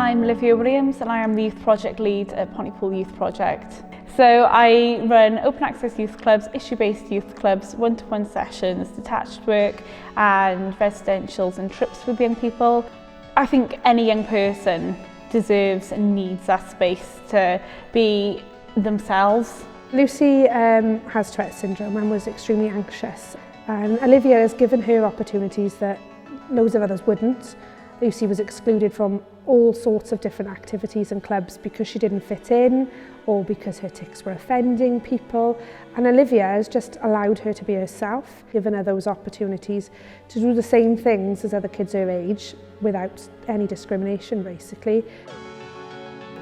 I'm Olivia Williams and I am the Youth Project Lead at Pont-y-pŵl Youth Project. So I run open access youth clubs, issue-based youth clubs, one-to-one sessions, detached work and residentials and trips with young people. I think any young person deserves and needs that space to be themselves. Lucy has Tourette's syndrome and was extremely anxious. And Olivia has given her opportunities that loads of others wouldn't. Lucy was excluded from all sorts of different activities and clubs because she didn't fit in or because her tics were offending people. And Olivia has just allowed her to be herself, given her those opportunities to do the same things as other kids her age without any discrimination, basically.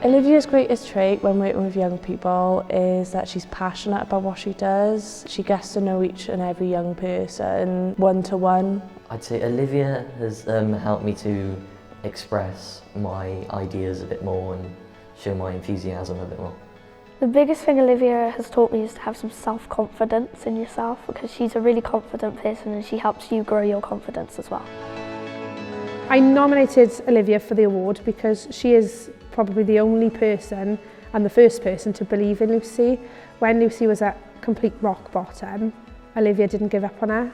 Olivia's greatest trait when working with young people is that she's passionate about what she does. She gets to know each and every young person one-to-one. I'd say Olivia has helped me to express my ideas a bit more and show my enthusiasm a bit more. The biggest thing Olivia has taught me is to have some self-confidence in yourself, because she's a really confident person and she helps you grow your confidence as well. I nominated Olivia for the award because she is probably the only person and the first person to believe in Lucy. When Lucy was at complete rock bottom, Olivia didn't give up on her.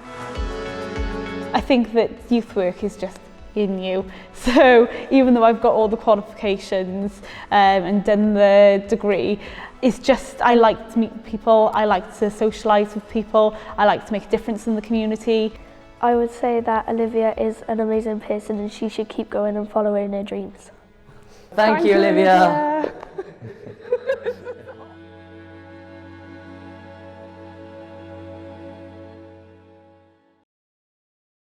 I think that youth work is just in you. So even though I've got all the qualifications and done the degree, it's just I like to meet people, I like to socialise with people, I like to make a difference in the community. I would say that Olivia is an amazing person and she should keep going and following her dreams. Thank you, Olivia.